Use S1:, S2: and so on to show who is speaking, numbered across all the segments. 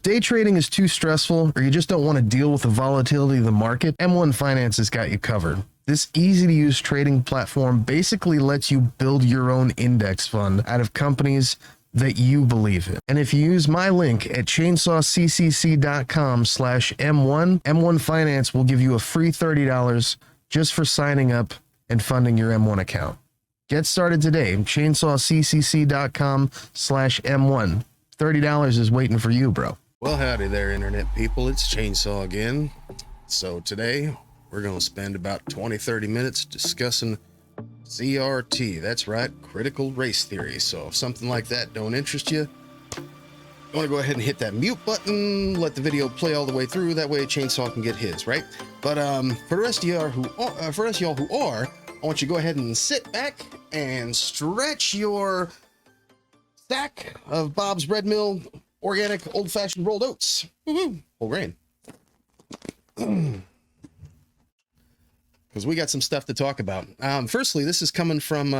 S1: If day trading is too stressful or you just don't want to deal with the volatility of the market, M1 Finance has got you covered. This easy-to-use trading platform basically lets you build your own index fund out of companies that you believe in. And if you use my link at chainsawccc.com/M1, M1 Finance will give you a free $30 just for signing up and funding your M1 account. Get started today. chainsawccc.com/M1. $30 is waiting for you, bro.
S2: Well, howdy there, internet people. It's Chainsaw again. So today we're going to spend about 20-30 minutes discussing CRT. That's right, critical race theory. So if something like that don't interest you, you want to go ahead and hit that mute button, let the video play all the way through. That way Chainsaw can get his, right? But for the rest of y'all who are, I want you to go ahead and sit back and stretch your stack of Bob's Bread Mill organic old-fashioned rolled oats. Whole grain. Because we got some stuff to talk about. Firstly, this is coming from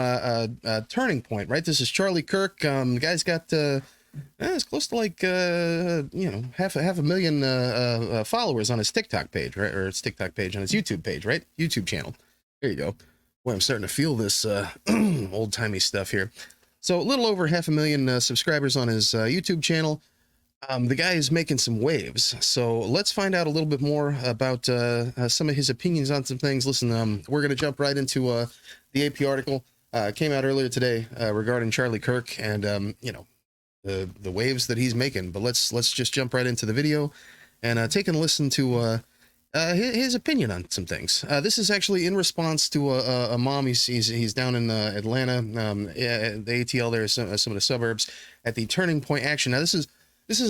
S2: Turning Point, right? This is Charlie Kirk. The guy's got it's close to like half a million followers on his TikTok page, right? Or his TikTok page on his YouTube page, right? YouTube channel. There you go. Boy, I'm starting to feel this old-timey stuff here. So a little over 500,000 subscribers on his YouTube channel. The guy is making some waves. So let's find out a little bit more about some of his opinions on some things. Listen, we're going to jump right into the AP article. Came out earlier today regarding Charlie Kirk and, the waves that he's making. But let's just jump right into the video and take a listen to his opinion on some things. This is actually in response to a mom. He's down in Atlanta, the ATL there, some of the suburbs, at the Turning Point Action. Now this is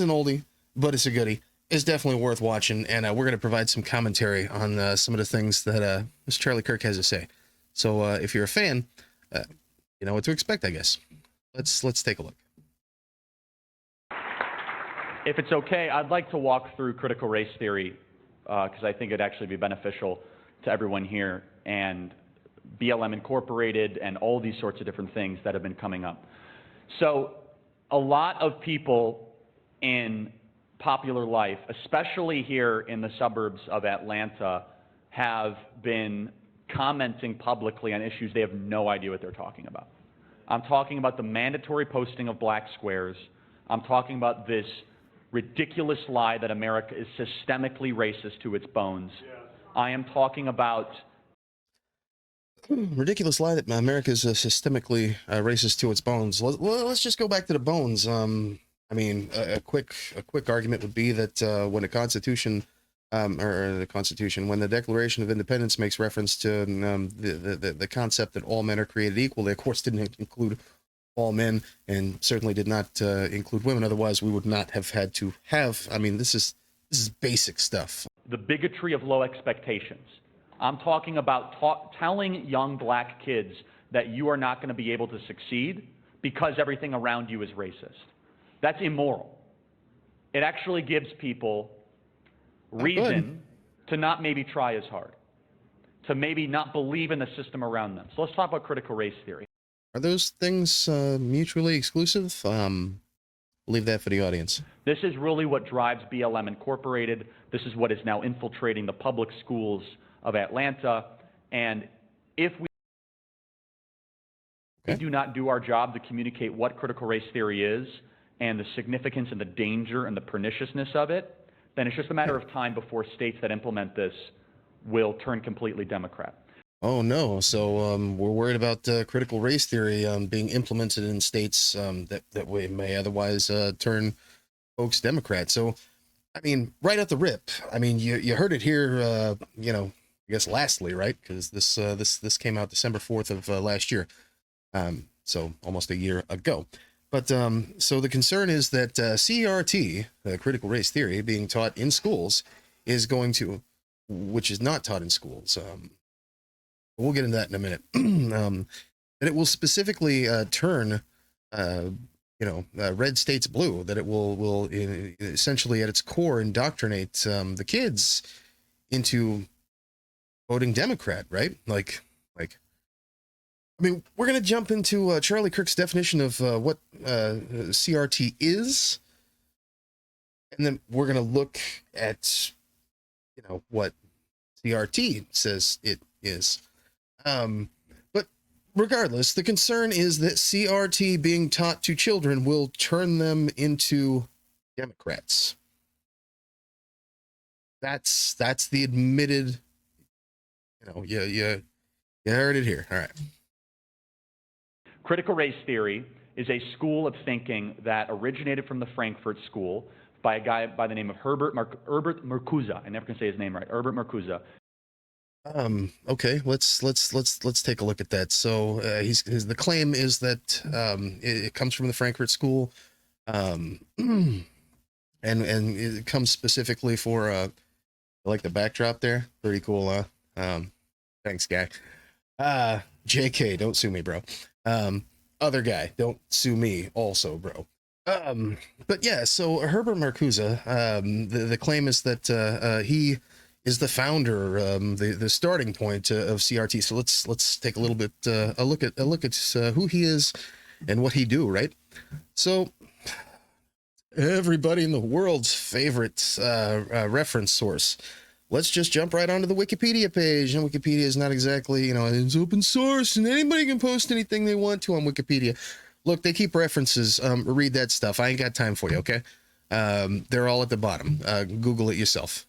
S2: an oldie, but it's a goodie. It's definitely worth watching, and we're going to provide some commentary on some of the things that Mr. Charlie Kirk has to say. So if you're a fan, you know what to expect, I guess. Let's take a look.
S3: If it's okay, I'd like to walk through critical race theory because I think it'd actually be beneficial to everyone here, and BLM Incorporated and all these sorts of different things that have been coming up. So a lot of people in popular life, especially here in the suburbs of Atlanta, have been commenting publicly on issues they have no idea what they're talking about. I'm talking about the mandatory posting of black squares. I'm talking about this ridiculous lie that America is systemically racist to its bones. Yes. I am talking about
S2: ridiculous lie that America is systemically racist to its bones. Let's just go back to the bones. I mean, a quick argument would be that when when the Declaration of Independence makes reference to the concept that all men are created equal, they of course didn't include all men, and certainly did not include women. Otherwise, we would not have had to have. I mean, this is basic stuff.
S3: The bigotry of low expectations. I'm talking about telling young black kids that you are not going to be able to succeed because everything around you is racist. That's immoral. It actually gives people reason to not maybe try as hard, to maybe not believe in the system around them. So let's talk about critical race theory.
S2: Are those things mutually exclusive? Leave that for the audience.
S3: This is really what drives BLM Incorporated. This is what is now infiltrating the public schools of Atlanta. And if we do not do our job to communicate what critical race theory is and the significance and the danger and the perniciousness of it, then it's just a matter of time before states that implement this will turn completely Democrat.
S2: Oh no! So we're worried about critical race theory being implemented in states that we may otherwise turn folks Democrat. So, I mean, right at the rip. I mean, you heard it here. I guess lastly, right? Because this came out December 4th of last year. So almost a year ago. But so the concern is that CRT, critical race theory, being taught in schools, is going to, which is not taught in schools. We'll get into that in a minute. That it will specifically turn, red states blue. That it will essentially at its core indoctrinate the kids into voting Democrat, right? Like, I mean, we're gonna jump into Charlie Kirk's definition of what CRT is. And then we're going to look at, what CRT says it is. But regardless, the concern is that CRT being taught to children will turn them into Democrats. That's the admitted, you heard it here. All right.
S3: Critical race theory is a school of thinking that originated from the Frankfurt School by a guy by the name of Herbert Marcuse. I never can say his name right. Herbert Marcuse.
S2: Okay, let's take a look at that. So the claim is that it comes from the Frankfurt School, and it comes specifically for I like the backdrop there. Pretty cool, huh? Thanks, guy. JK, don't sue me, bro. Other guy, don't sue me also, bro. But yeah, so Herbert Marcuse, the claim is that he is the founder, the starting point of CRT. So let's take a little bit a look at who he is and what he do, right? So everybody in the world's favorite reference source. Let's just jump right onto the Wikipedia page. And Wikipedia is not exactly, it's open source and anybody can post anything they want to on Wikipedia. Look, they keep references. Read that stuff. I ain't got time for you, okay? They're all at the bottom. Google it yourself.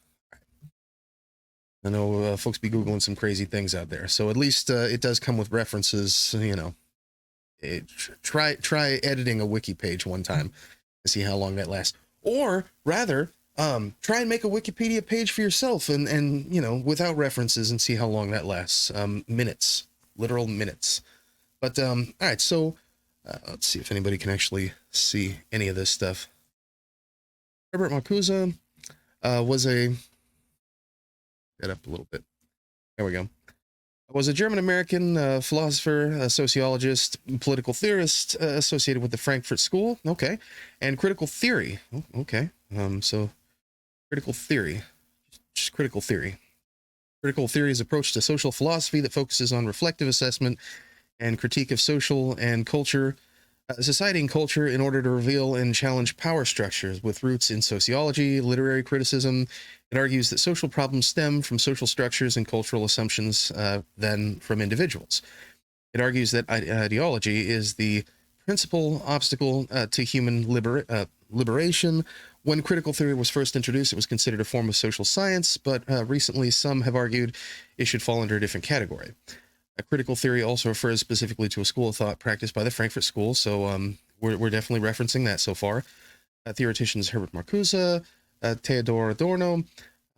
S2: I know folks be Googling some crazy things out there. So at least it does come with references, Try editing a wiki page one time and see how long that lasts. Or rather, try and make a Wikipedia page for yourself and without references and see how long that lasts. Minutes. Literal minutes. But, all right, so let's see if anybody can actually see any of this stuff. Herbert Marcuse was a... That up a little bit. There we go. Was a German-American philosopher, sociologist, political theorist associated with the Frankfurt School. Okay. And critical theory. Oh, okay. So critical theory. Just critical theory. Critical theory's approach to social philosophy that focuses on reflective assessment and critique of social and culture, society and culture in order to reveal and challenge power structures with roots in sociology, literary criticism. It argues that social problems stem from social structures and cultural assumptions than from individuals. It argues that ideology is the principal obstacle to human liberation. When critical theory was first introduced, it was considered a form of social science, but recently some have argued it should fall under a different category. Critical theory also refers specifically to a school of thought practiced by the Frankfurt School, so we're definitely referencing that so far. Theoreticians Herbert Marcuse, Theodor Adorno,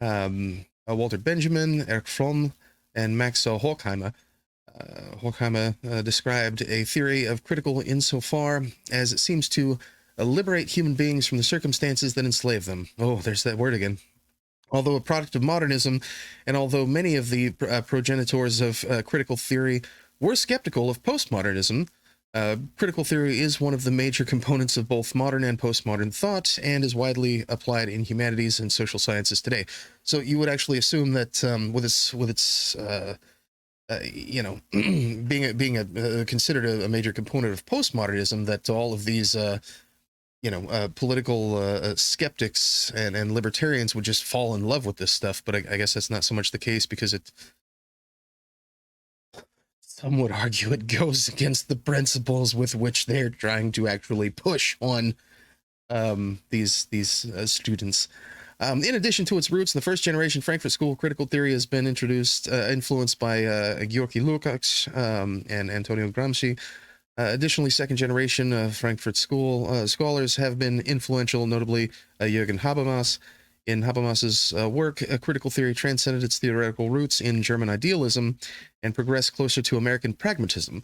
S2: Walter Benjamin, Erich Fromm, and Max Horkheimer. Horkheimer described a theory of critical insofar as it seems to liberate human beings from the circumstances that enslave them. Oh, there's that word again. Although a product of modernism, and although many of the progenitors of critical theory were skeptical of postmodernism, critical theory is one of the major components of both modern and postmodern thought and is widely applied in humanities and social sciences today. So you would actually assume that with its being considered a major component of postmodernism, that all of these political skeptics and libertarians would just fall in love with this stuff. But I guess that's not so much the case, because some would argue it goes against the principles with which they're trying to actually push on these students. In addition to its roots in the first generation Frankfurt School, critical theory has been influenced by Georgi Lukács and Antonio Gramsci. Additionally, second generation Frankfurt School scholars have been influential, notably Jürgen Habermas. In Habermas's work, critical theory transcended its theoretical roots in German idealism and progressed closer to American pragmatism.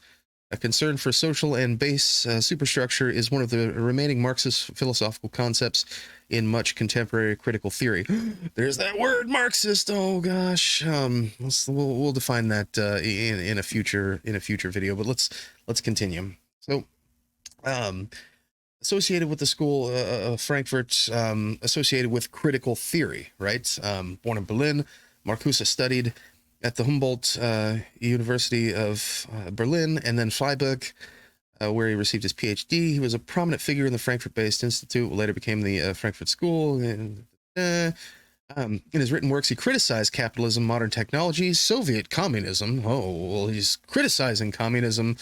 S2: A concern for social and base superstructure is one of the remaining Marxist philosophical concepts in much contemporary critical theory. There's that word, Marxist. Oh gosh, we'll define that in a future video. But let's continue. So, associated with the school of Frankfurt, associated with critical theory, right? Born in Berlin, Marcuse studied at the Humboldt University of Berlin and then Freiburg. where he received his PhD. He was a prominent figure in the Frankfurt-based institute, later became the Frankfurt School. And, in his written works, he criticized capitalism, modern technology, Soviet communism. Oh, well, he's criticizing communism.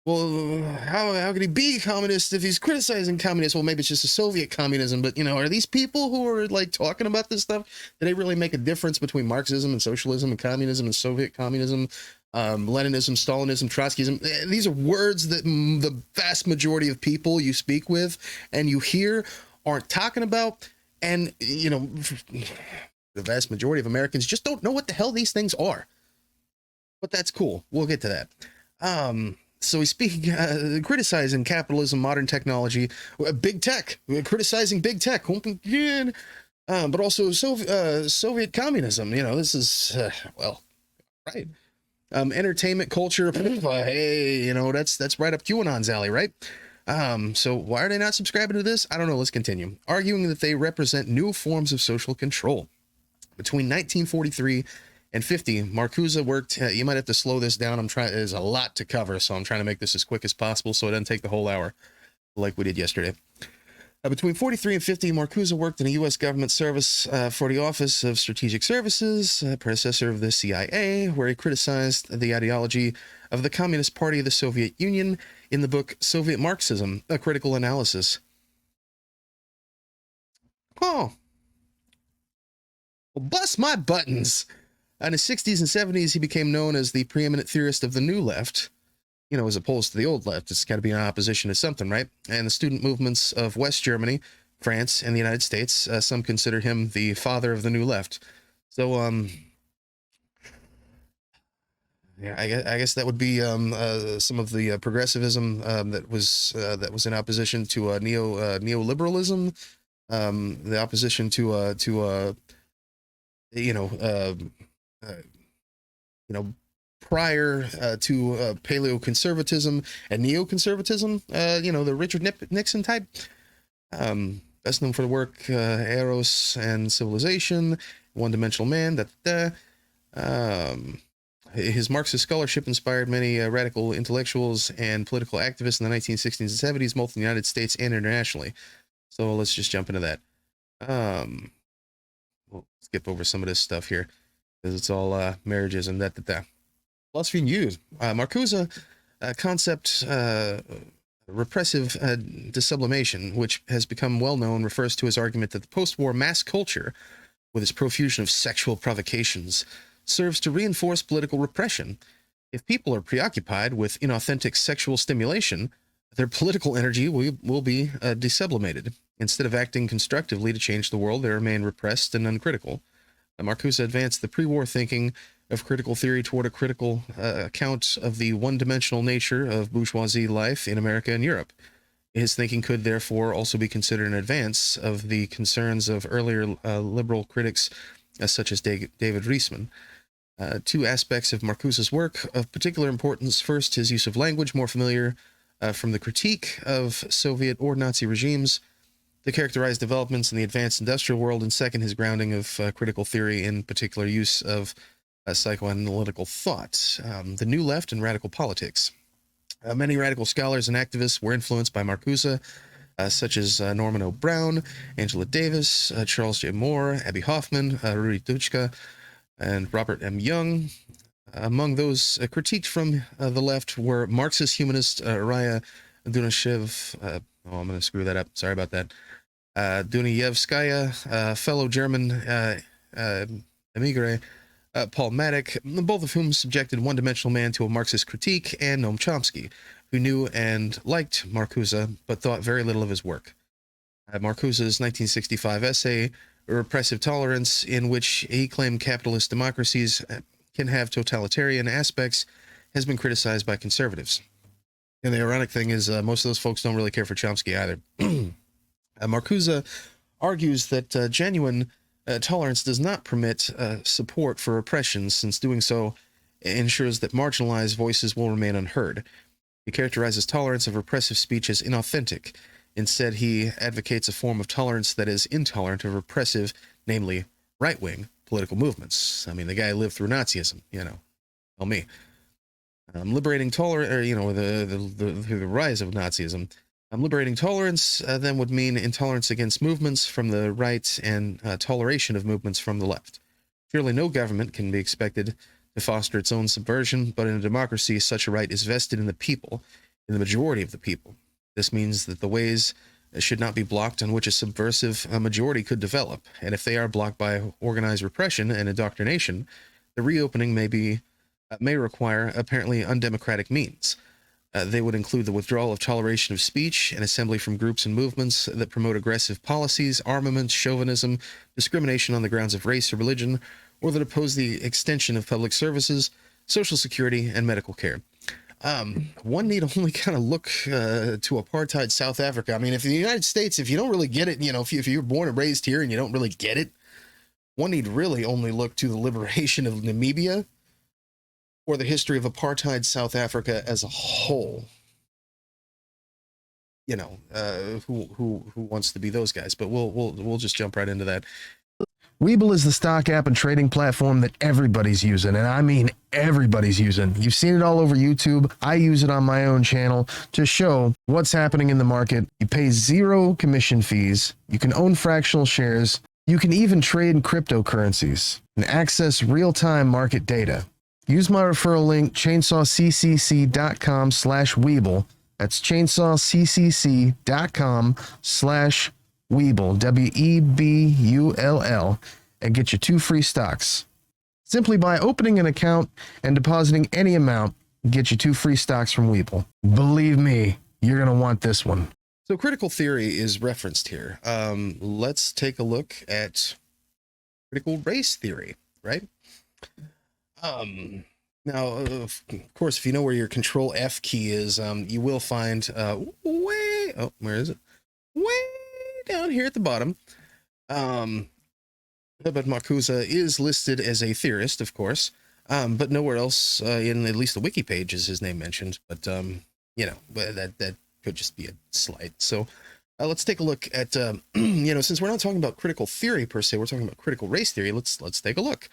S2: Well, how could he be communist if he's criticizing communism? Well, maybe it's just a Soviet communism, but, are these people who are, like, talking about this stuff, do they really make a difference between Marxism and socialism and communism and Soviet communism, Leninism, Stalinism, Trotskyism? These are words that the vast majority of people you speak with and you hear aren't talking about, and, the vast majority of Americans just don't know what the hell these things are. But that's cool. We'll get to that. So he's speaking, criticizing capitalism, modern technology, big tech, criticizing big tech, but also Soviet communism. This is, right. Entertainment culture. Hey, that's right up QAnon's alley, right? So why are they not subscribing to this? I don't know. Let's continue. Arguing that they represent new forms of social control. Between 1943 and 50, Marcuse worked, you might have to slow this down. There's a lot to cover, so I'm trying to make this as quick as possible so it doesn't take the whole hour like we did yesterday. Between 43 and 50, Marcuse worked in a U.S. government service for the Office of Strategic Services, predecessor of the CIA, where he criticized the ideology of the Communist Party of the Soviet Union in the book Soviet Marxism, A Critical Analysis. Oh. Well, bust my buttons. In his 60s and 70s, he became known as the preeminent theorist of the new left, as opposed to the old left. It's got to be in opposition to something, right? And the student movements of West Germany, France, and the United States, some consider him the father of the new left. So, yeah, I guess that would be some of the progressivism that was in opposition to neoliberalism, the opposition to prior to paleoconservatism and neoconservatism, the Richard Nixon type. Best known for the work Eros and Civilization, One-Dimensional Man. His Marxist scholarship inspired many radical intellectuals and political activists in the 1960s and 70s, both in the United States and internationally. So let's just jump into that. We'll skip over some of this stuff here, because it's all marriages and that. Philosophy and use. Marcuse concept repressive desublimation, which has become well known, refers to his argument that the post-war mass culture, with its profusion of sexual provocations, serves to reinforce political repression. If people are preoccupied with inauthentic sexual stimulation, their political energy will be desublimated. Instead of acting constructively to change the world, they remain repressed and uncritical. Marcuse advanced the pre-war thinking of critical theory toward a critical account of the one-dimensional nature of bourgeoisie life in America and Europe. His thinking could therefore also be considered an advance of the concerns of earlier liberal critics such as David Reisman. Two aspects of Marcuse's work of particular importance. First, his use of language, more familiar from the critique of Soviet or Nazi regimes to characterize developments in the advanced industrial world, and second, his grounding of critical theory, in particular use of psychoanalytical thought, the New Left, and radical politics. Many radical scholars and activists were influenced by Marcuse, such as Norman O. Brown, Angela Davis, Charles J. Moore, Abby Hoffman, Rudy Duchka, and Robert M. Young. Among those critiqued from the left were Marxist humanist Raya Dunashev. I'm going to screw that up. Sorry about that. Dunayevskaya, fellow German emigre, Paul Matic, both of whom subjected One-Dimensional Man to a Marxist critique, and Noam Chomsky, who knew and liked Marcuse, but thought very little of his work. Marcuse's 1965 essay, Repressive Tolerance, in which he claimed capitalist democracies can have totalitarian aspects, has been criticized by conservatives. And the ironic thing is, most of those folks don't really care for Chomsky either. Marcuse argues that genuine tolerance does not permit support for oppression, since doing so ensures that marginalized voices will remain unheard. He characterizes tolerance of repressive speech as inauthentic. Instead, he advocates a form of tolerance that is intolerant of repressive, namely right-wing political movements. I mean, the guy lived through Nazism, tell me. Liberating tolerance, or through the rise of Nazism. Liberating tolerance then would mean intolerance against movements from the right and toleration of movements from the left. Surely no government can be expected to foster its own subversion, but in a democracy, such a right is vested in the people, in the majority of the people. This means that the ways should not be blocked on which a subversive majority could develop, and if they are blocked by organized repression and indoctrination, the reopening may require apparently undemocratic means. They would include the withdrawal of toleration of speech and assembly from groups and movements that promote aggressive policies, armaments, chauvinism, discrimination on the grounds of race or religion, or that oppose the extension of public services, social security, and medical care. One need only kind of look to apartheid South Africa. I mean, if the United States, if you don't really get it, if you're born and raised here and you don't really get it, one need really only look to the liberation of Namibia or the history of apartheid South Africa as a whole. Who wants to be those guys? But we'll just jump right into that.
S1: Webull is the stock app and trading platform that everybody's using, and I mean everybody's using. You've seen it all over YouTube. I use it on my own channel to show what's happening in the market. You pay 0 commission fees. You can own fractional shares. You can even trade in cryptocurrencies and access real-time market data. Use my referral link, chainsawccc.com/Webull. That's chainsawccc.com/Webull, Webull, and get you 2 free stocks. Simply by opening an account and depositing any amount, get you 2 free stocks from Webull. Believe me, you're going to want this one.
S2: So critical theory is referenced here. Let's take a look at critical race theory, right? Now, of course, if you know where your Control F key is, you will find where is it? Way down here at the bottom. But Marcuse is listed as a theorist, of course, but nowhere else in at least the wiki page is his name mentioned. But that could just be a slight. So let's take a look at since we're not talking about critical theory per se, we're talking about critical race theory. Let's take a look.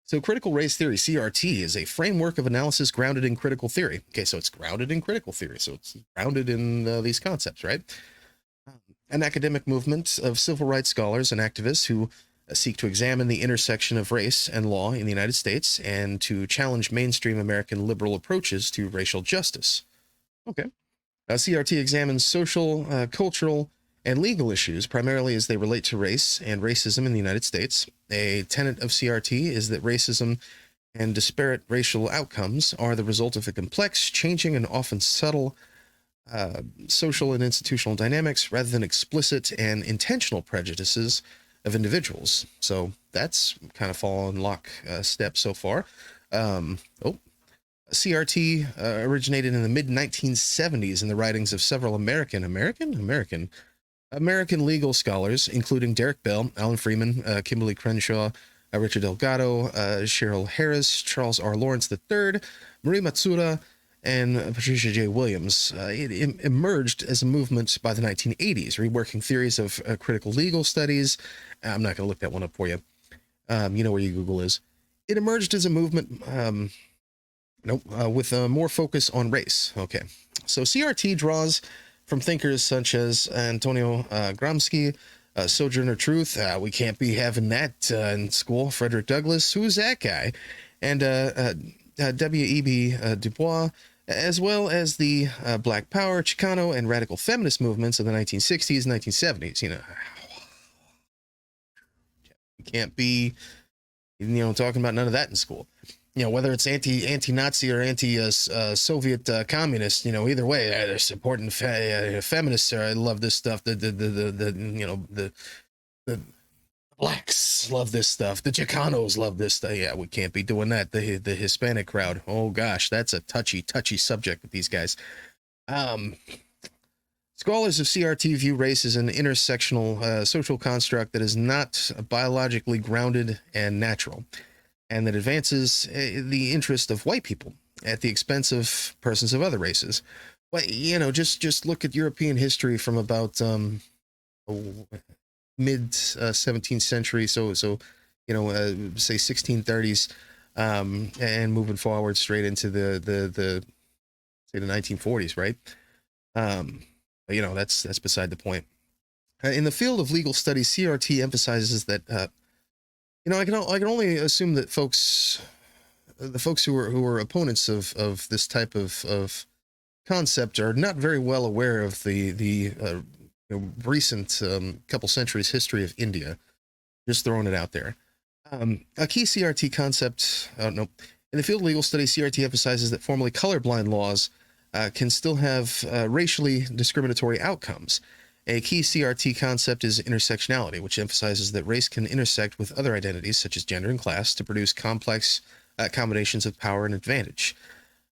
S2: So critical race theory, CRT, is a framework of analysis grounded in critical theory. Okay, so it's grounded in critical theory. So it's grounded in these concepts, right? An academic movement of civil rights scholars and activists who seek to examine the intersection of race and law in the United States and to challenge mainstream American liberal approaches to racial justice. Okay. CRT examines social, cultural, and legal issues, primarily as they relate to race and racism in the United States. A tenet of CRT is that racism and disparate racial outcomes are the result of a complex, changing, and often subtle social and institutional dynamics rather than explicit and intentional prejudices of individuals. So that's kind of fallen lock step so far. CRT originated in the mid-1970s in the writings of several American legal scholars, including Derek Bell, Alan Freeman, Kimberly Crenshaw, Richard Delgado, Cheryl Harris, Charles R. Lawrence III, Marie Matsuda, and Patricia J. Williams. It emerged as a movement by the 1980s, reworking theories of critical legal studies. I'm not going to look that one up for you. You know where your Google is. It emerged as a movement with more focus on race. Okay, so CRT draws from thinkers such as Antonio Gramsci, Sojourner Truth, we can't be having that in school, Frederick Douglass, who's that guy, and W.E.B. Du Bois, as well as the Black Power, Chicano, and radical feminist movements of the 1960s and 1970s. You can't be, talking about none of that in school. Whether it's anti-Nazi or anti-Soviet communist, either way, they're supporting feminists. I love this stuff. The blacks love this stuff. The Chicanos love this stuff. Yeah, we can't be doing that. The Hispanic crowd. Oh gosh, that's a touchy subject with these guys. Scholars of CRT view race as an intersectional social construct that is not biologically grounded and natural, and that advances the interest of white people at the expense of persons of other races. But, just look at European history from about mid 17th century, say 1630s and moving forward straight into the 1940s, right? But, that's beside the point. In the field of legal studies, CRT emphasizes that, I can only assume that the folks who are opponents of this type of concept are not very well aware of the recent couple centuries history of India. Just throwing it out there. A key CRT concept, in the field of legal studies, CRT emphasizes that formerly colorblind laws can still have racially discriminatory outcomes. A key CRT concept is intersectionality, which emphasizes that race can intersect with other identities, such as gender and class, to produce complex combinations of power and advantage.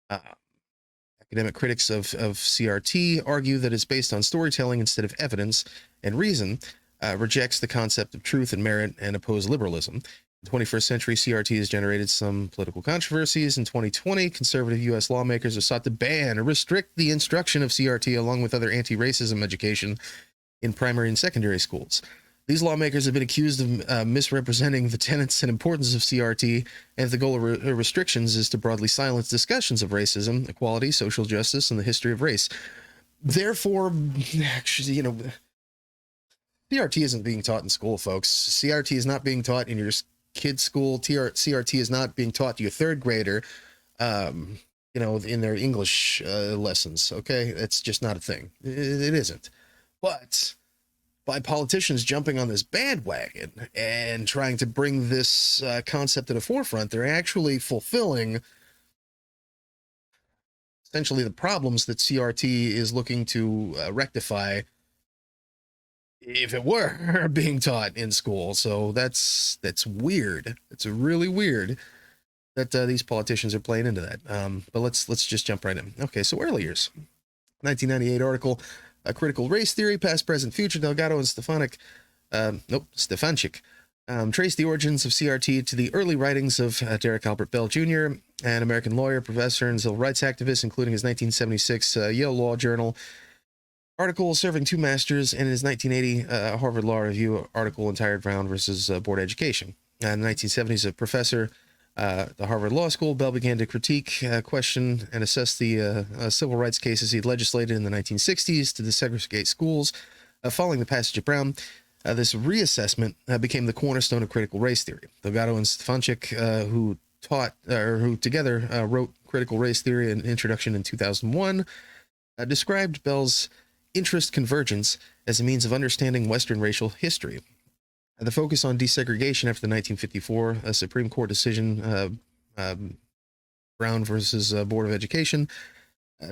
S2: Academic critics of CRT argue that it's based on storytelling instead of evidence, and reason rejects the concept of truth and merit and oppose liberalism. In the 21st century, CRT has generated some political controversies. In 2020, conservative U.S. lawmakers have sought to ban or restrict the instruction of CRT along with other anti-racism education in primary and secondary schools. These lawmakers have been accused of misrepresenting the tenets and importance of CRT, and the goal of restrictions is to broadly silence discussions of racism, equality, social justice, and the history of race. Therefore, actually, CRT isn't being taught in school, folks. CRT is not being taught in your kid's school. CRT is not being taught to your third grader, in their English lessons, okay? It's just not a thing. It isn't. But by politicians jumping on this bandwagon and trying to bring this concept to the forefront, they're actually fulfilling essentially the problems that CRT is looking to rectify if it were being taught in school. So that's weird. It's really weird that these politicians are playing into that. But let's just jump right in. Okay, so early years. 1998 article, Critical Race Theory, Past, Present, Future, Delgado and Stefanchik trace the origins of CRT to the early writings of Derek Albert Bell Jr., an American lawyer, professor, and civil rights activist, including his 1976 Yale Law Journal article, Serving Two Masters, and his 1980 Harvard Law Review article, Entitled Brown versus Board Education. In the 1970s, a professor at the Harvard Law School, Bell began to critique, question, and assess the civil rights cases he'd legislated in the 1960s to desegregate schools. Following the passage of Brown, this reassessment became the cornerstone of critical race theory. Delgado and Stefanchik, who together wrote Critical Race Theory, an introduction in 2001, described Bell's interest convergence as a means of understanding Western racial history. The focus on desegregation after the 1954 Supreme Court decision, Brown versus Board of Education,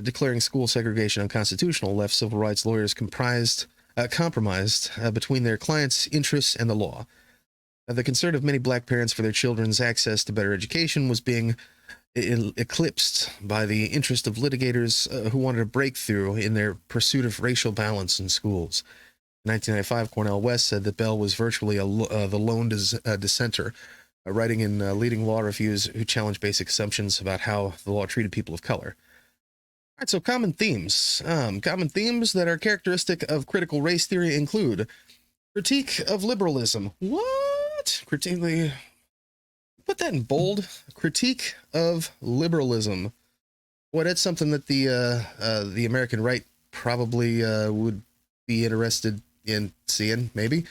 S2: declaring school segregation unconstitutional, left civil rights lawyers compromised between their clients' interests and the law. The concern of many black parents for their children's access to better education was being eclipsed by the interest of litigators who wanted a breakthrough in their pursuit of racial balance in schools. In 1995, Cornel West said that Bell was virtually the lone dissenter, writing in leading law reviews who challenged basic assumptions about how the law treated people of color. All right, so common themes. Common themes that are characteristic of critical race theory include critique of liberalism. What? Put that in bold. Critique of liberalism. Well, that's something that the American right probably would be interested in seeing, maybe.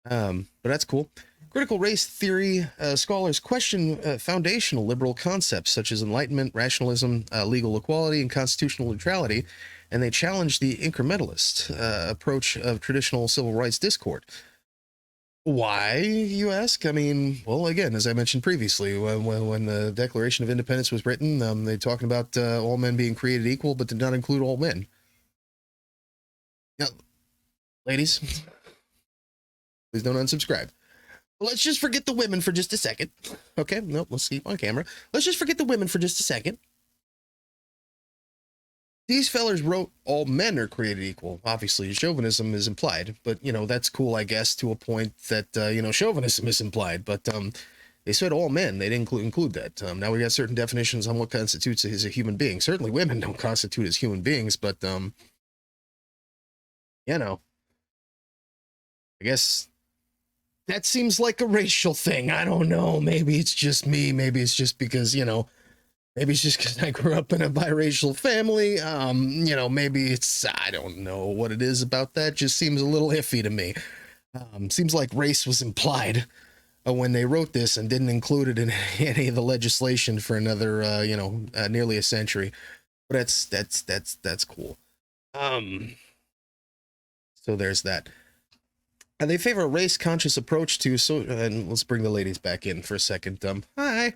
S2: But that's cool. Critical race theory scholars question foundational liberal concepts such as enlightenment, rationalism, legal equality, and constitutional neutrality, and they challenge the incrementalist approach of traditional civil rights discourse. Why, you ask? I mean, well, again, as I mentioned previously, when the Declaration of Independence was written, they're talking about all men being created equal, but did not include all men. Now, ladies, please don't unsubscribe. Let's just forget the women for just a second. Okay, no, let's keep on camera. Let's just forget the women for just a second. These fellers wrote all men are created equal. Obviously, chauvinism is implied, but, that's cool, I guess, to a point that, chauvinism is implied. But they said all men. They didn't include that. Now we got certain definitions on what constitutes as a human being. Certainly women don't constitute as human beings, but, I guess that seems like a racial thing. I don't know. Maybe it's just me. Maybe it's just because, maybe it's just because I grew up in a biracial family. Maybe it's, I don't know what it is about that. Just seems a little iffy to me. Seems like race was implied when they wrote this and didn't include it in any of the legislation for another, nearly a century. But that's cool. So there's that. And they favor a race-conscious approach to and let's bring the ladies back in for a second. Hi.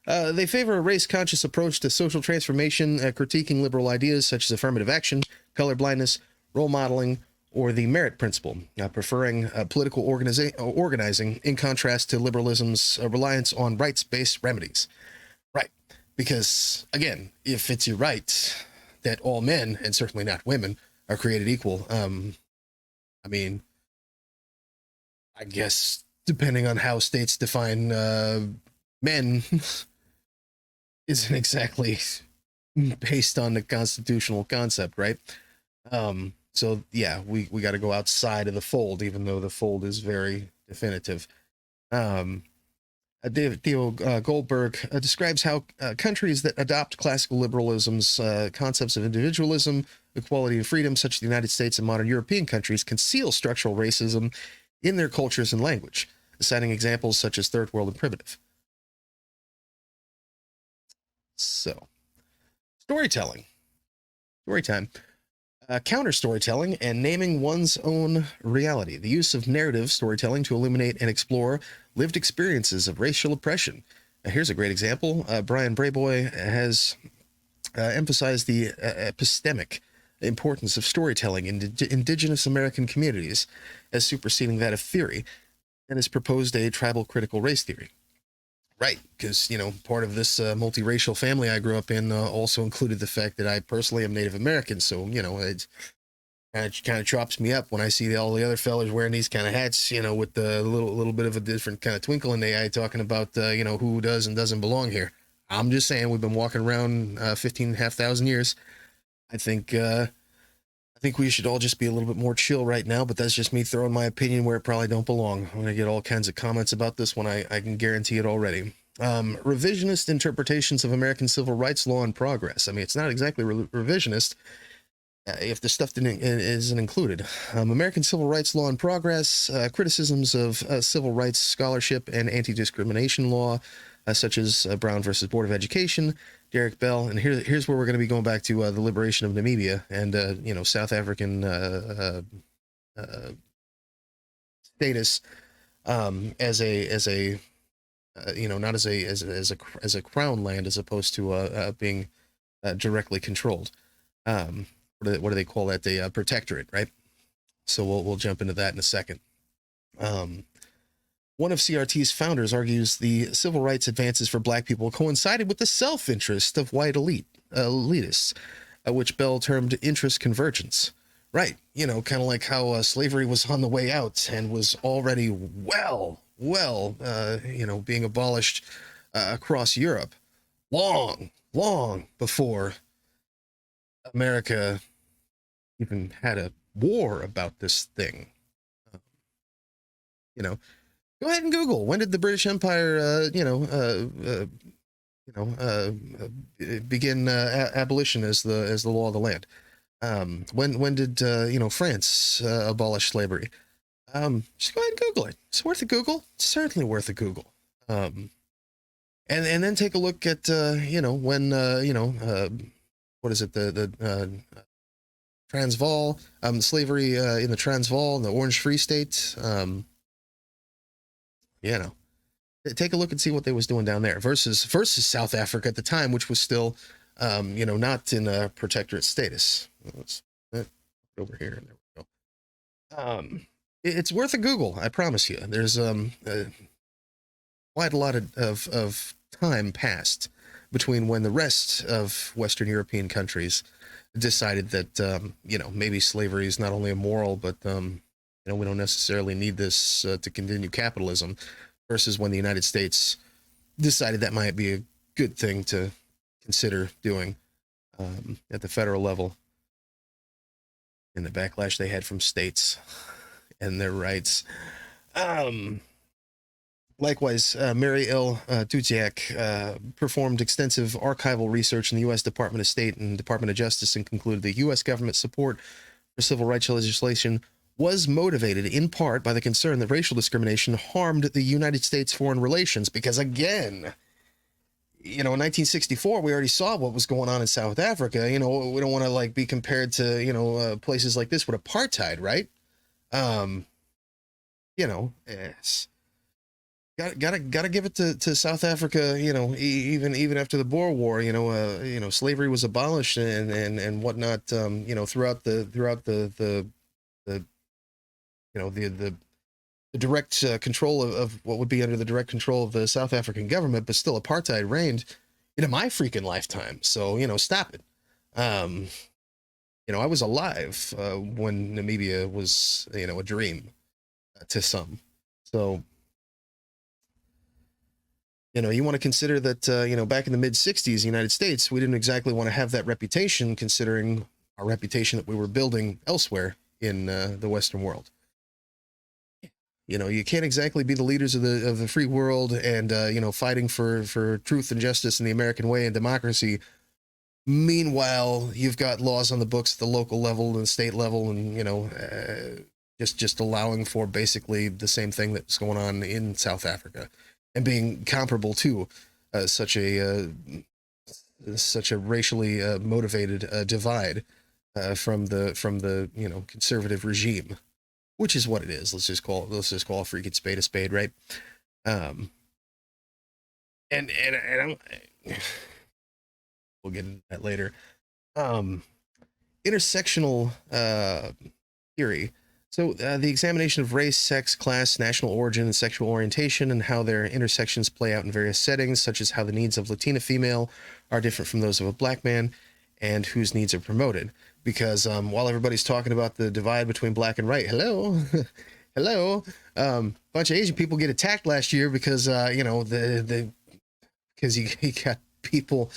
S2: They favor a race-conscious approach to social transformation, critiquing liberal ideas such as affirmative action, colorblindness, role modeling, or the merit principle, preferring political organizing in contrast to liberalism's reliance on rights-based remedies. Right. Because, again, if it's your right that all men, and certainly not women, are created equal, I guess, depending on how states define men, isn't exactly based on the constitutional concept, right? So, yeah, we got to go outside of the fold, even though the fold is very definitive. Theo Goldberg describes how countries that adopt classical liberalism's concepts of individualism, equality, and freedom, such as the United States and modern European countries, conceal structural racism in their cultures and language, citing examples such as third world and primitive. So, storytelling. Storytime. Counter storytelling and naming one's own reality. The use of narrative storytelling to illuminate and explore lived experiences of racial oppression. Here's a great example. Brian Brayboy has emphasized the epistemic importance of storytelling in indigenous American communities as superseding that of theory, and has proposed a tribal critical race theory. Right, because, part of this multiracial family I grew up in also included the fact that I personally am Native American, so, it kind of chops me up when I see all the other fellas wearing these kind of hats, with the little bit of a different kind of twinkle in the eye, talking about, who does and doesn't belong here. I'm just saying, we've been walking around 15,500 years. I think we should all just be a little bit more chill right now, but that's just me throwing my opinion where it probably don't belong. I'm going to get all kinds of comments about this one. I can guarantee it already. Revisionist interpretations of American civil rights law in progress. I mean, it's not exactly revisionist if the stuff isn't included. American civil rights law in progress, criticisms of civil rights scholarship and anti-discrimination law, such as Brown versus Board of Education, Derek Bell, and here's where we're going to be going back to the liberation of Namibia and South African status as a not as a crown land as opposed to being directly controlled. What do they call that? The protectorate, right? So we'll jump into that in a second. One of CRT's founders argues the civil rights advances for black people coincided with the self-interest of white elitists, which Bell termed interest convergence. Right, kind of like how slavery was on the way out and was already well, being abolished across Europe long before America even had a war about this thing. Go ahead and Google, when did the British Empire, begin abolition as the law of the land? When did France abolish slavery? Just go ahead and Google it. It's worth a Google. It's certainly worth a Google. And then take a look at when what is it, the Transvaal, slavery in the Transvaal and the Orange Free State. Take a look and see what they was doing down there versus South Africa at the time, which was still not in a protectorate status. Let's over here, and there we go. It's worth a Google, I promise you. There's quite a lot of time passed between when the rest of Western European countries decided that maybe slavery is not only immoral, but we don't necessarily need this to continue capitalism, versus when the United States decided that might be a good thing to consider doing at the federal level, and the backlash they had from states and their rights. Likewise, Mary L. Dudziak performed extensive archival research in the U.S. Department of State and Department of Justice and concluded the U.S. government support for civil rights legislation was motivated in part by the concern that racial discrimination harmed the United States foreign relations. Because again, in 1964, we already saw what was going on in South Africa. We don't want to like be compared to, places like this with apartheid, right? Yes. Gotta give it to South Africa, even after the Boer War, slavery was abolished and whatnot, throughout the direct control of what would be under the direct control of the South African government, but still apartheid reigned in my freaking lifetime. So, stop it. I was alive when Namibia was, a dream to some. So, you want to consider that, back in the mid-'60s, United States, we didn't exactly want to have that reputation, considering our reputation that we were building elsewhere in the Western world. You can't exactly be the leaders of the free world and, fighting for truth and justice in the American way and democracy. Meanwhile, you've got laws on the books at the local level and state level and, just allowing for basically the same thing that's going on in South Africa and being comparable to such a racially motivated divide from the conservative regime. Which is what it is. Let's just call a freaking spade a spade, right? And we'll get into that later. Intersectional theory. So the examination of race, sex, class, national origin, and sexual orientation, and how their intersections play out in various settings, such as how the needs of Latina female are different from those of a black man, and whose needs are promoted. Because while everybody's talking about the divide between black and white, hello, bunch of Asian people get attacked last year because because you got people,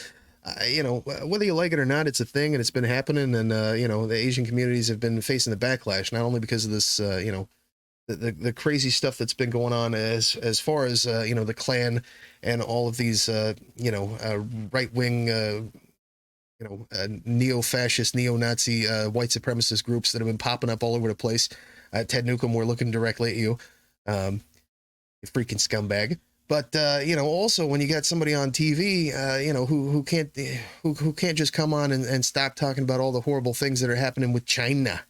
S2: whether you like it or not, it's a thing and it's been happening, and the Asian communities have been facing the backlash not only because of this, the crazy stuff that's been going on as far as the Klan and all of these right wing. Neo-fascist, neo-Nazi, white supremacist groups that have been popping up all over the place. Ted Newcomb, we're looking directly at you, you freaking scumbag. But also when you got somebody on TV, who can't just come on and stop talking about all the horrible things that are happening with China,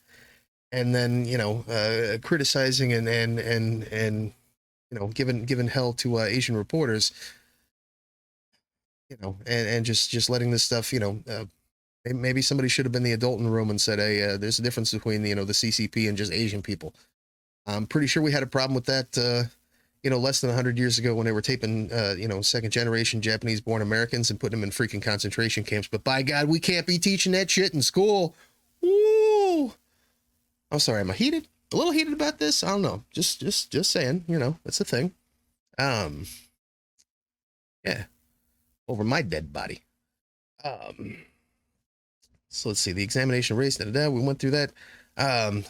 S2: and then criticizing and giving hell to Asian reporters. And just letting this stuff, maybe somebody should have been the adult in the room and said, hey, there's a difference between, the CCP and just Asian people. I'm pretty sure we had a problem with that, less than 100 years ago when they were taping, second generation Japanese born Americans and putting them in freaking concentration camps. But by God, we can't be teaching that shit in school. Woo! I'm sorry. Am I heated? A little heated about this? I don't know. Just saying, that's the thing. Yeah. Over my dead body. So let's see, the examination of race, we went through that.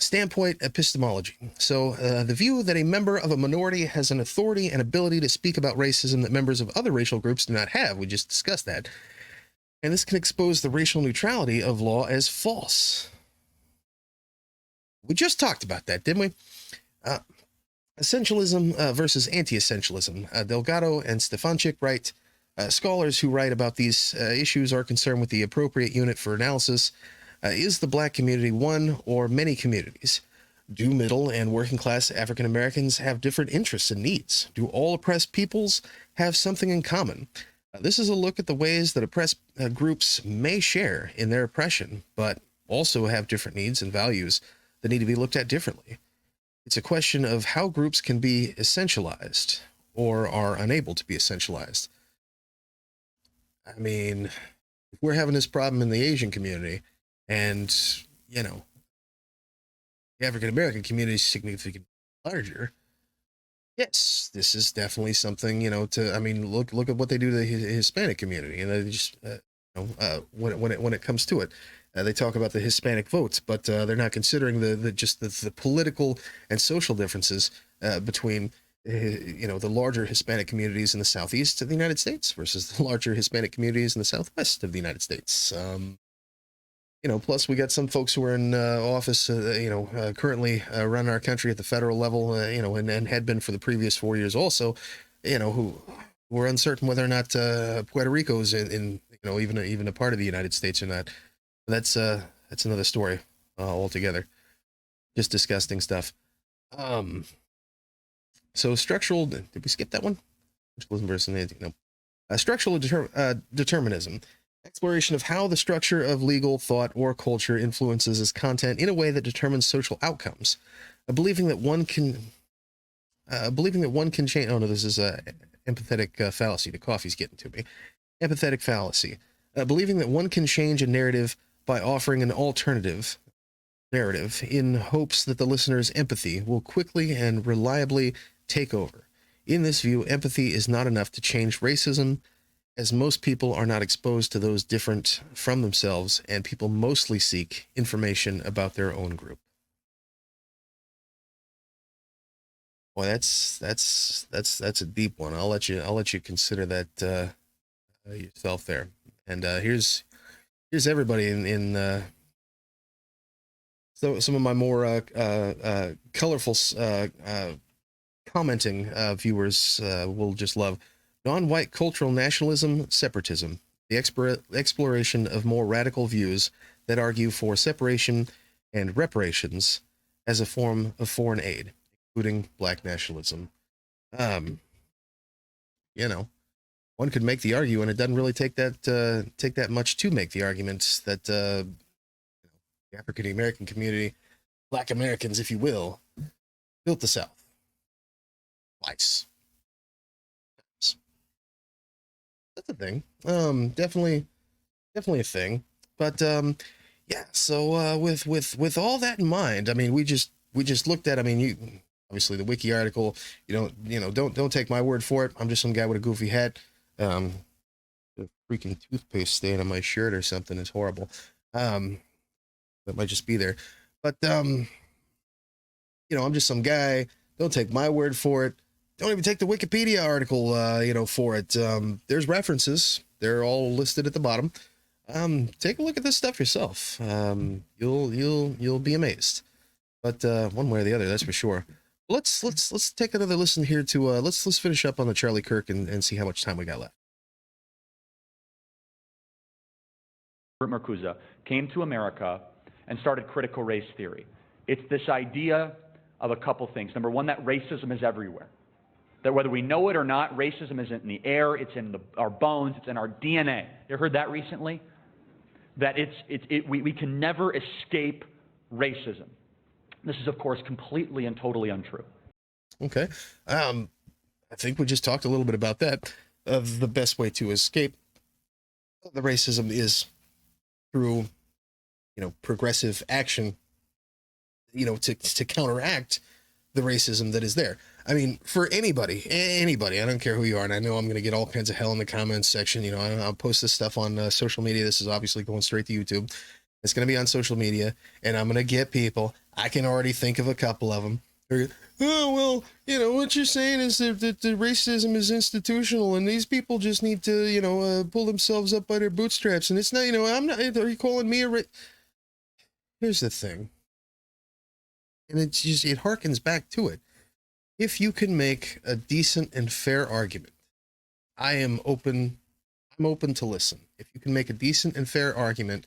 S2: Standpoint epistemology. So the view that a member of a minority has an authority and ability to speak about racism that members of other racial groups do not have. We just discussed that. And this can expose the racial neutrality of law as false. We just talked about that, didn't we? Essentialism versus anti-essentialism. Delgado and Stefanchik write, scholars who write about these issues are concerned with the appropriate unit for analysis. Is the black community one or many communities? Do middle and working class African Americans have different interests and needs? Do all oppressed peoples have something in common? This is a look at the ways that oppressed groups may share in their oppression, but also have different needs and values that need to be looked at differently. It's a question of how groups can be essentialized or are unable to be essentialized. I mean, if we're having this problem in the Asian community and, the African-American community is significantly larger, yes, this is definitely something, look at what they do to the Hispanic community. And they just, when it comes to it, they talk about the Hispanic votes, but they're not considering the political and social differences between the larger Hispanic communities in the southeast of the United States versus the larger Hispanic communities in the southwest of the United States. Plus we got some folks who are in office, currently run our country at the federal level, and had been for the previous 4 years also, who were uncertain whether or not Puerto Rico's in even a part of the United States or not. That's another story altogether. Just disgusting stuff. So structural, did we skip that one? No. Structural determinism, exploration of how the structure of legal thought or culture influences its content in a way that determines social outcomes. Believing that one can change. Oh no, this is a empathetic fallacy. The coffee's getting to me. Empathetic fallacy. Believing that one can change a narrative by offering an alternative narrative in hopes that the listener's empathy will quickly and reliably take over. In this view, empathy is not enough to change racism, as most people are not exposed to those different from themselves, and people mostly seek information about their own group. Boy, that's a deep one. I'll let you consider that yourself there. And here's everybody in so some of my more colorful commenting viewers will just love non-white cultural nationalism, separatism, the exploration of more radical views that argue for separation and reparations as a form of foreign aid, including black nationalism. One could make the argument, and it doesn't really take that much to make the argument that the African American community, Black Americans, if you will, built the South twice. That's a thing. Definitely a thing. But yeah. So with all that in mind, I mean, we just looked at. I mean, you obviously the wiki article. Don't take my word for it. I'm just some guy with a goofy hat. The freaking toothpaste stain on my shirt or something is horrible. That might just be there. But I'm just some guy. Don't take my word for it. Don't even take the Wikipedia article, for it. There's references. They're all listed at the bottom. Take a look at this stuff yourself. You'll be amazed. But one way or the other, that's for sure. Let's take another listen here to let's finish up on the Charlie Kirk and see how much time we got left.
S3: Marcuse came to America and started critical race theory. It's this idea of a couple things. Number one, that racism is everywhere. That whether we know it or not, racism isn't in the air, it's in our bones, it's in our DNA. You ever heard that recently? That we can never escape racism. This is, of course, completely and totally untrue.
S2: Okay. I think we just talked a little bit about that. The best way to escape the racism is through, progressive action, to counteract the racism that is there. I mean, for anybody, I don't care who you are, and I know I'm going to get all kinds of hell in the comments section. I'll post this stuff on social media. This is obviously going straight to YouTube. It's going to be on social media, and I'm going to get people. I can already think of a couple of them. Oh, well, what you're saying is that the racism is institutional, and these people just need to, pull themselves up by their bootstraps. And it's not, I'm not, are you calling me a Here's the thing. And it harkens back to it. If you can make a decent and fair argument, I'm open to listen. If you can make a decent and fair argument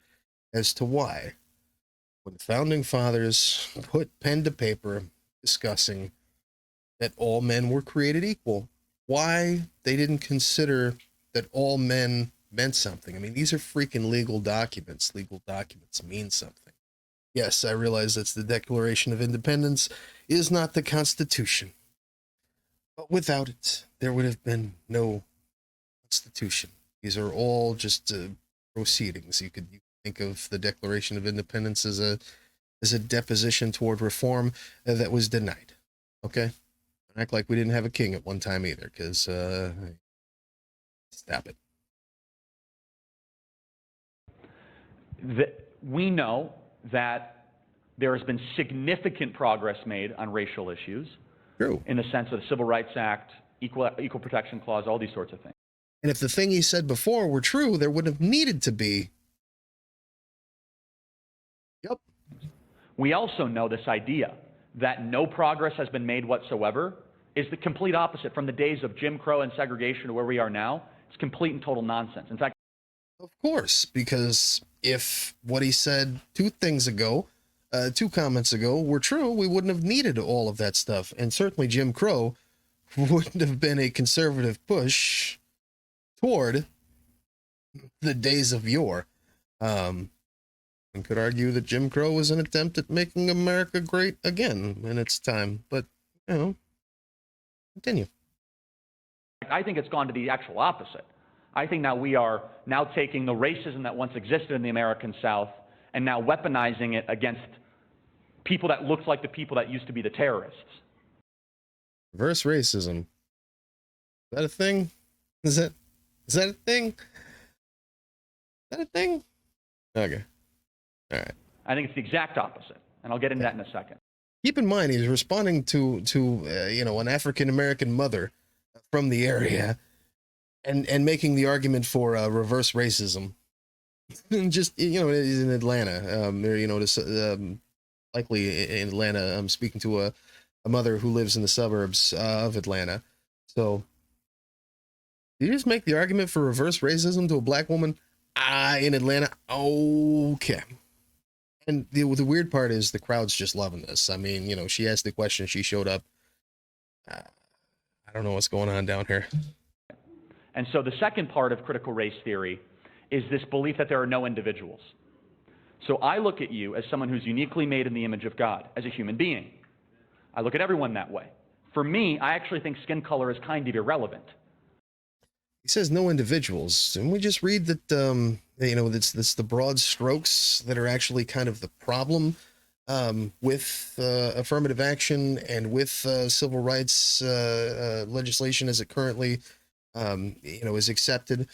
S2: as to why, when the founding fathers put pen to paper discussing that all men were created equal, why they didn't consider that all men meant something. I mean, these are freaking legal documents. Legal documents mean something. Yes, I realize that's the Declaration of Independence is not the Constitution. But without it, there would have been no Constitution. These are all just proceedings. You could think of the Declaration of Independence as a deposition toward reform that was denied. Okay? Act like we didn't have a king at one time either, because stop it.
S3: We know that there has been significant progress made on racial issues.
S2: True.
S3: in the sense of the Civil Rights Act, Equal Protection Clause, all these sorts of things.
S2: And if the thing he said before were true, there wouldn't have needed to be. Yep.
S3: We also know this idea that no progress has been made whatsoever is the complete opposite. From the days of Jim Crow and segregation to where we are now, it's complete and total nonsense. In fact,
S2: Of course, because if what he said two comments ago were true, we wouldn't have needed all of that stuff. And certainly Jim Crow wouldn't have been a conservative push toward the days of yore. One could argue that Jim Crow was an attempt at making America great again in its time, but, continue.
S3: I think it's gone to the actual opposite. I think now we are now taking the racism that once existed in the American South and now weaponizing it against people that look like the people that used to be the terrorists.
S2: Reverse racism. Is that a thing? Is that a thing? Is that a thing? Okay. All right.
S3: I think it's the exact opposite, and I'll get into that in a second.
S2: Keep in mind, he's responding to an African-American mother from the area and making the argument for reverse racism. Just, he's in Atlanta. Likely in Atlanta. I'm speaking to a mother who lives in the suburbs of Atlanta. So, did you just make the argument for reverse racism to a black woman in Atlanta? Okay. And the weird part is the crowd's just loving this. I mean, she asked the question, she showed up. I don't know what's going on down here.
S3: And so the second part of critical race theory is this belief that there are no individuals. So I look at you as someone who's uniquely made in the image of God, as a human being. I look at everyone that way. For me, I actually think skin color is kind of irrelevant.
S2: He says no individuals. Didn't we just read that, that's the broad strokes that are actually kind of the problem with affirmative action and with civil rights legislation as it currently, is accepted,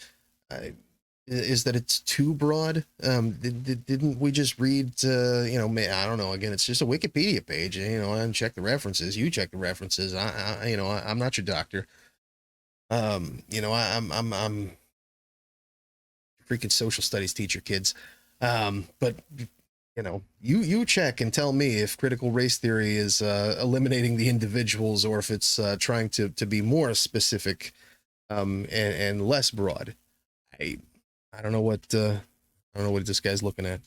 S2: is that it's too broad. Didn't we just read, I don't know, again, it's just a Wikipedia page, I check the references, you check the references. I'm not your doctor. I'm freaking social studies teacher, kids. But you check and tell me if critical race theory is eliminating the individuals or if it's trying to be more specific and less broad. I don't know what this guy's looking at.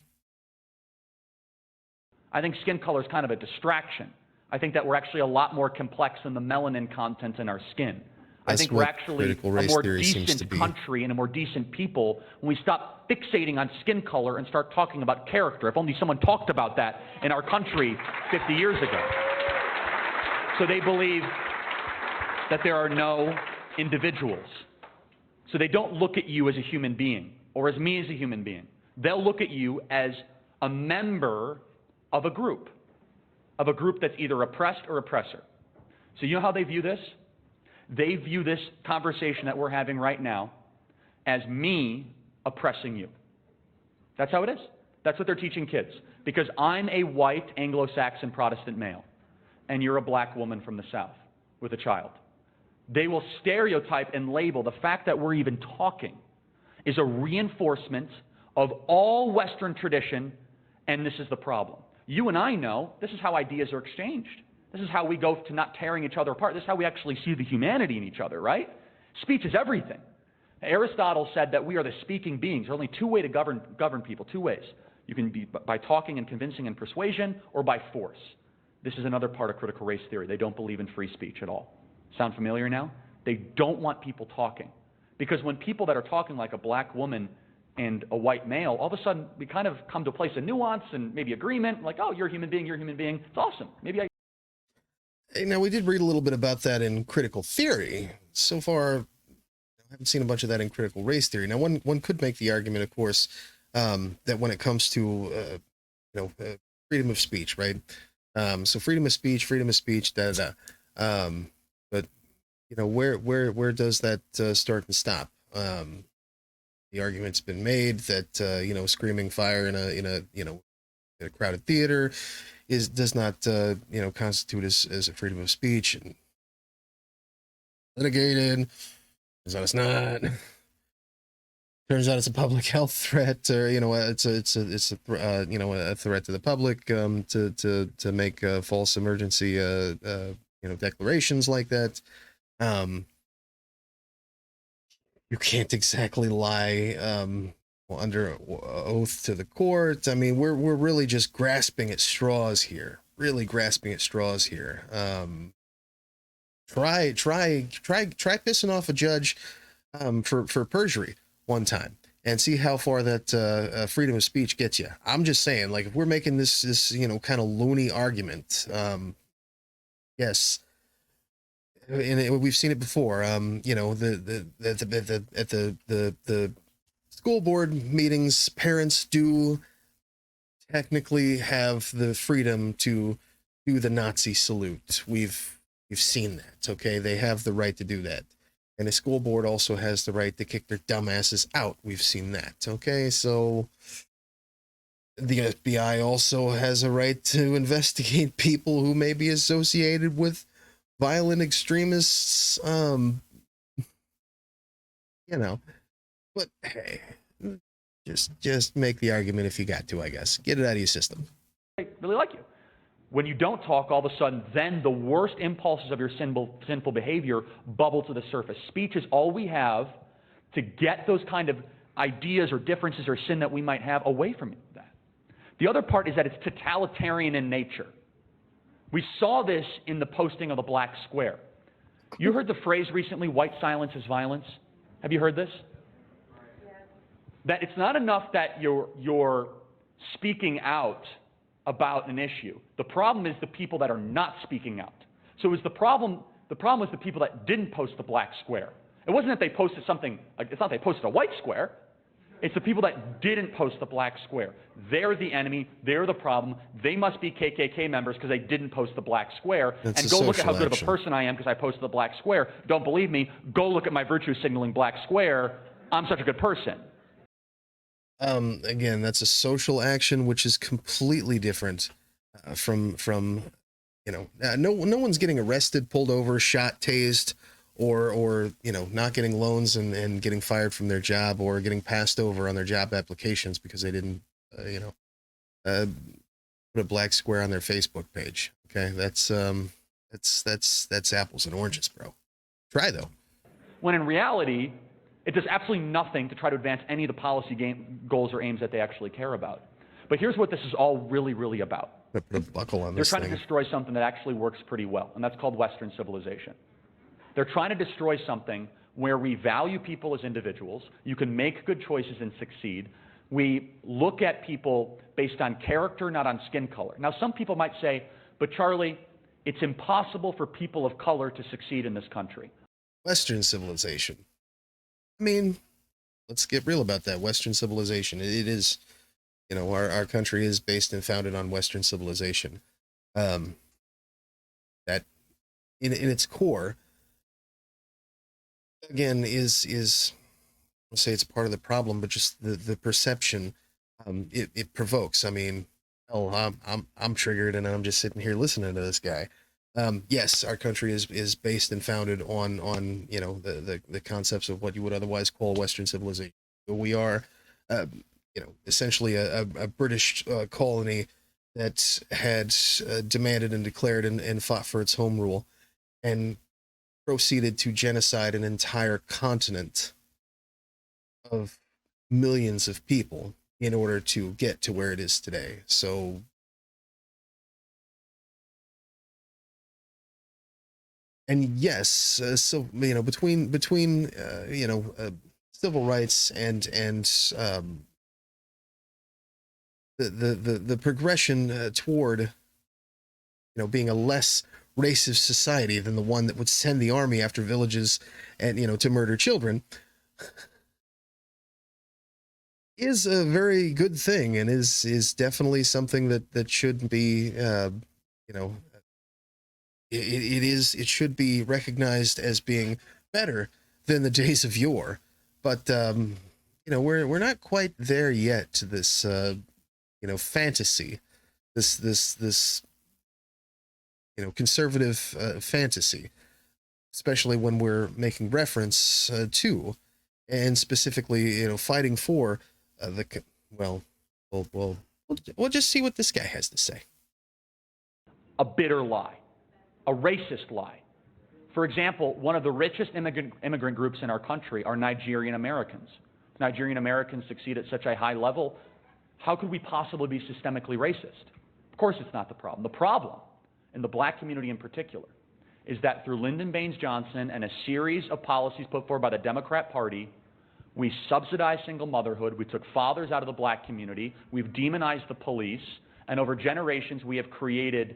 S3: I think skin color is kind of a distraction. I think that we're actually a lot more complex than the melanin content in our skin. I think we're actually a more decent country and a more decent people when we stop fixating on skin color and start talking about character. If only someone talked about that in our country 50 years ago. So they believe that there are no individuals. So they don't look at you as a human being or as me as a human being. They'll look at you as a member of a group that's either oppressed or oppressor. So you know how they view this? They view this conversation that we're having right now as me oppressing you. That's how it is. That's what they're teaching kids. Because I'm a white Anglo-Saxon Protestant male, and you're a black woman from the South with a child. They will stereotype and label the fact that we're even talking is a reinforcement of all Western tradition, and this is the problem. You and I know this is how ideas are exchanged. This is how we go to not tearing each other apart. This is how we actually see the humanity in each other, right? Speech is everything. Aristotle said that we are the speaking beings. There's only two ways to govern people, two ways. You can be by talking and convincing and persuasion, or by force. This is another part of critical race theory. They don't believe in free speech at all. Sound familiar now? They don't want people talking. Because when people that are talking like a black woman and a white male, all of a sudden we kind of come to a place of nuance and maybe agreement, like, oh, you're a human being, you're a human being. It's awesome. Maybe I...
S2: Now, we did read a little bit about that in critical theory. So far, I haven't seen a bunch of that in critical race theory. Now, one could make the argument, of course, that when it comes to, freedom of speech, right? So freedom of speech, but, where does that start and stop? The argument's been made that, screaming fire in a a crowded theater does not constitute as a freedom of speech, and litigated. Turns out it's not. Turns out it's a public health threat, or it's a threat to the public to make false emergency declarations like that. You can't exactly lie under oath to the court. I mean, we're really just grasping at straws here. Really grasping at straws here. Try pissing off a judge for perjury one time and see how far that freedom of speech gets you. I'm just saying, like, if we're making this kind of loony argument, yes, and we've seen it before. The school board meetings, parents do technically have the freedom to do the Nazi salute. We've seen that. Okay, they have the right to do that. And a school board also has the right to kick their dumbasses out. We've seen that. Okay, so the FBI also has a right to investigate people who may be associated with violent extremists. But hey, just make the argument if you got to, I guess. Get it out of your system.
S3: I really like you. When you don't talk, all of a sudden, then the worst impulses of your sinful behavior bubble to the surface. Speech is all we have to get those kind of ideas or differences or sin that we might have away from that. The other part is that it's totalitarian in nature. We saw this in the posting of the black square. You heard the phrase recently, white silence is violence. Have you heard this? Yes. That it's not enough that you're speaking out about an issue. The problem is the people that are not speaking out. So the problem was the people that didn't post the black square. It wasn't that they posted something, like, it's not they posted a white square. It's the people that didn't post the black square. They're the enemy. They're the problem. They must be KKK members because they didn't post the black square.
S2: That's
S3: and go look at how good of a person I am because I posted the black square. Don't believe me? Go look at my virtue signaling black square. I'm such a good person.
S2: Again, that's a social action, which is completely different from no one's getting arrested, pulled over, shot, tased, or not getting loans and getting fired from their job or getting passed over on their job applications because they didn't put a black square on their Facebook page. Okay, that's apples and oranges, bro. Try though.
S3: When in reality, it does absolutely nothing to try to advance any of the policy goals or aims that they actually care about. But here's what this is all really, really about.
S2: Put a buckle on
S3: They're
S2: this
S3: trying
S2: thing.
S3: to destroy something that actually works pretty well, and that's called Western civilization. They're trying to destroy something where we value people as individuals. You can make good choices and succeed. We look at people based on character, not on skin color. Now, some people might say, but Charlie, it's impossible for people of color to succeed in this country.
S2: Western civilization. I mean, let's get real about that. Western civilization. It is, our country is based and founded on Western civilization. That in its core, again, is I'll say it's part of the problem, but just the perception it provokes. I mean, I'm triggered, and I'm just sitting here listening to this guy. Yes, our country is based and founded on the concepts of what you would otherwise call Western civilization. We are essentially a British colony that had demanded and declared and fought for its home rule, and proceeded to genocide an entire continent of millions of people in order to get to where it is today. So and yes, so between civil rights and the progression toward being a less racist society than the one that would send the army after villages and to murder children is a very good thing, and is definitely something that should be it should be recognized as being better than the days of yore. But we're not quite there yet to this fantasy this conservative fantasy, especially when we're making reference to, and specifically fighting for we'll just see what this guy has to say.
S3: A bitter lie, a racist lie. For example, one of the richest immigrant groups in our country are Nigerian Americans. Nigerian Americans succeed at such a high level. How could we possibly be systemically racist? Of course it's not the problem. The problem, in the black community in particular, is that through Lyndon Baines Johnson and a series of policies put forward by the Democrat Party, we subsidized single motherhood, we took fathers out of the black community, we've demonized the police, and over generations we have created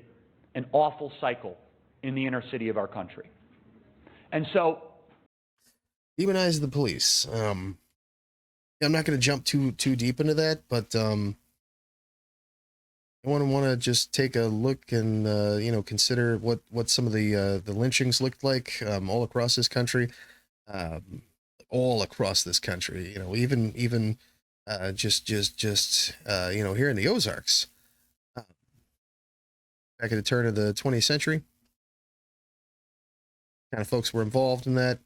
S3: an awful cycle in the inner city of our country. And so,
S2: demonize the police. I'm not going to jump too deep into that, but I want to just take a look and consider what some of the lynchings looked like all across this country, even just here in the Ozarks, back at the turn of the 20th century. Kind of folks were involved in that.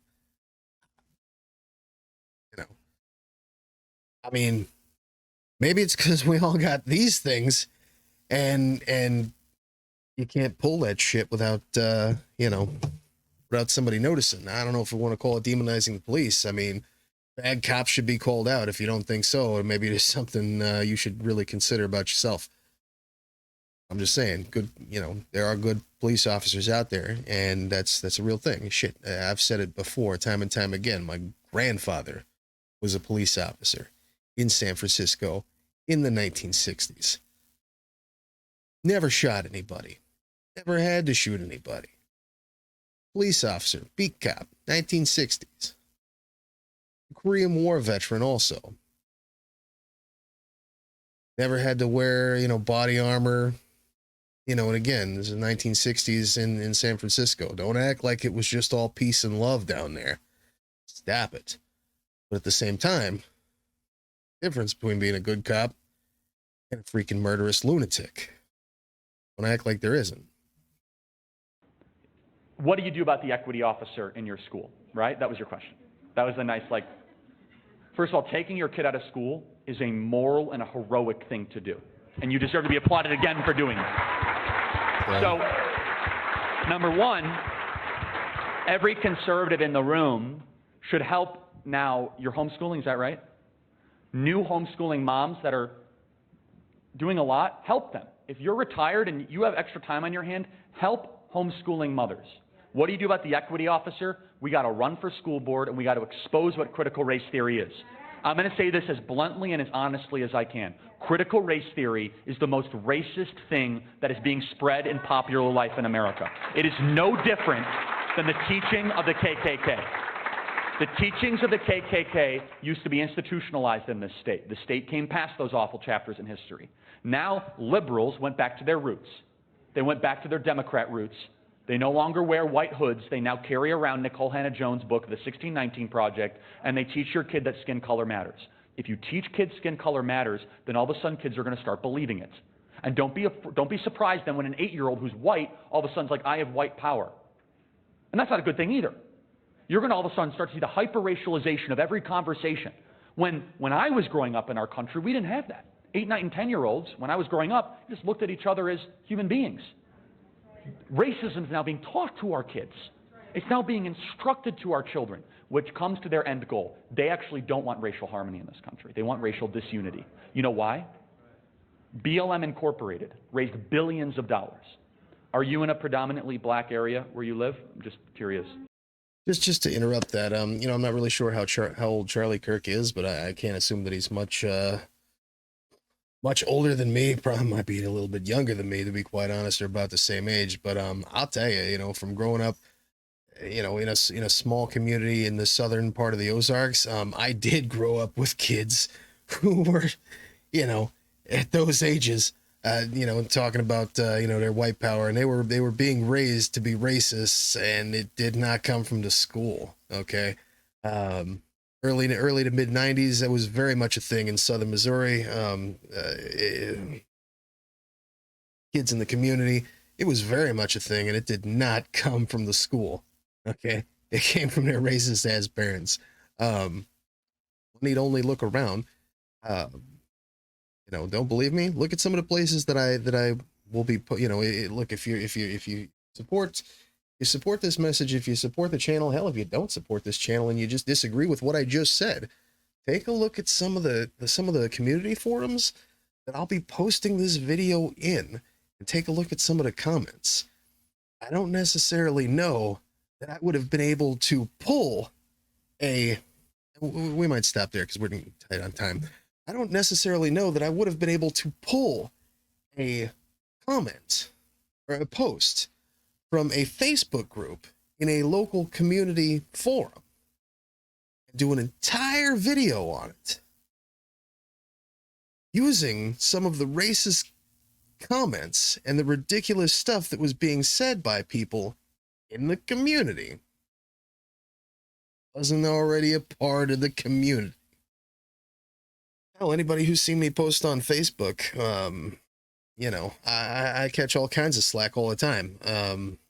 S2: I mean, maybe it's because we all got these things, and you can't pull that shit without without somebody noticing. I don't know if we want to call it demonizing the police. I mean, bad cops should be called out. If you don't think so, or maybe there's something you should really consider about yourself. I'm just saying, good. There are good police officers out there, and that's a real thing. Shit, I've said it before, time and time again. My grandfather was a police officer in San Francisco in the 1960s. Never shot anybody. Never had to shoot anybody. Police officer, beat cop, 1960s. Korean War veteran also. Never had to wear, body armor. And again, this is the 1960s in San Francisco. Don't act like it was just all peace and love down there. Stop it. But at the same time, difference between being a good cop and a freaking murderous lunatic. Don't act like there isn't.
S3: What do you do about the equity officer in your school, right? That was your question. That was a nice, first of all, taking your kid out of school is a moral and a heroic thing to do. And you deserve to be applauded again for doing it. So, number one, every conservative in the room should help now your homeschooling, is that right? New homeschooling moms that are doing a lot, help them. If you're retired and you have extra time on your hand, help homeschooling mothers. What do you do about the equity officer? We got to run for school board and we got to expose what critical race theory is. I'm going to say this as bluntly and as honestly as I can. Critical race theory is the most racist thing that is being spread in popular life in America. It is no different than the teaching of the KKK. The teachings of the KKK used to be institutionalized in this state. The state came past those awful chapters in history. Now, liberals went back to their roots. They went back to their Democrat roots. They no longer wear white hoods. They now carry around Nicole Hannah-Jones' book, The 1619 Project, and they teach your kid that skin color matters. If you teach kids skin color matters, then all of a sudden kids are going to start believing it. And don't be surprised then when an 8-year-old who's white all of a sudden's like, I have white power. And that's not a good thing either. You're going to all of a sudden start to see the hyper-racialization of every conversation. When I was growing up in our country, we didn't have that. 8, 9, and 10-year-olds, when I was growing up, just looked at each other as human beings. Racism is now being taught to our kids. It's now being instructed to our children, which comes to their end goal. They actually don't want racial harmony in this country. They want racial disunity. You know why? BLM Incorporated raised billions of dollars. Are you in a predominantly black area where you live? I'm just curious.
S2: Just to interrupt that, I'm not really sure how old Charlie Kirk is, but I can't assume that he's much older than me. Probably might be a little bit younger than me, to be quite honest, or about the same age. But I'll tell you, from growing up, in a small community in the southern part of the Ozarks, I did grow up with kids who were, at those ages, talking about their white power, and they were being raised to be racists, and it did not come from the school. Okay. Early to mid 90s, that was very much a thing in southern Missouri. kids in the community. It was very much a thing, and it did not come from the school. Okay, it came from their racist ass parents. Need only look around. Don't believe me? Look at some of the places that I will be put. Look, if you support this message, if you support the channel, hell, if you don't support this channel and you just disagree with what I just said, take a look at some of the community forums that I'll be posting this video in, and take a look at some of the comments. I don't necessarily know that I would have been able to pull a. We might stop there because we're getting tight on time. I don't necessarily know that I would have been able to pull a comment or a post from a Facebook group in a local community forum and do an entire video on it using some of the racist comments and the ridiculous stuff that was being said by people in the community. Wasn't already a part of the community. Hell, anybody who's seen me post on Facebook, I catch all kinds of slack all the time.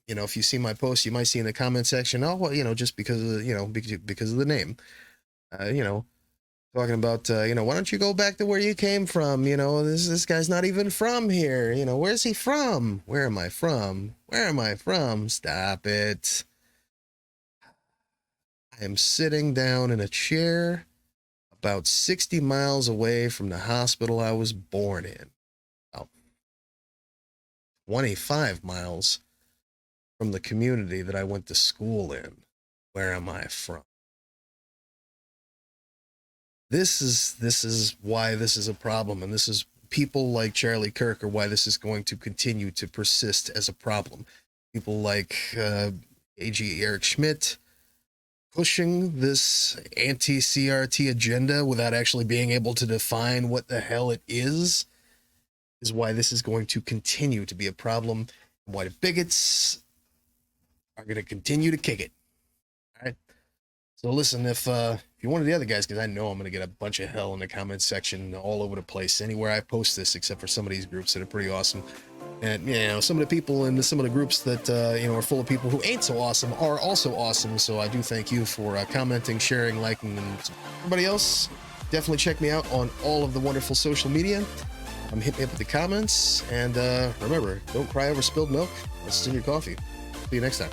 S2: If you see my post, you might see in the comment section, oh, well, just because of because of the name, talking about, why don't you go back to where you came from? This guy's not even from here. Where's he from? Where am I from? Where am I from? Stop it. I am sitting down in a chair about 60 miles away from the hospital I was born in. About 25 miles from the community that I went to school in. Where am I from? This is why this is a problem, and this is people like Charlie Kirk are why this is going to continue to persist as a problem. People like A.G. Eric Schmidt, pushing this anti-CRT agenda without actually being able to define what the hell it is why this is going to continue to be a problem, and why the bigots are going to continue to kick it. All right. So listen, if you're one of the other guys, because I know I'm going to get a bunch of hell in the comments section all over the place, anywhere I post this, except for some of these groups that are pretty awesome. And, some of the people in some of the groups that, are full of people who ain't so awesome are also awesome. So I do thank you for commenting, sharing, liking, and everybody else. Definitely check me out on all of the wonderful social media. Hit me up with the comments. And remember, don't cry over spilled milk. It's in your coffee. See you next time.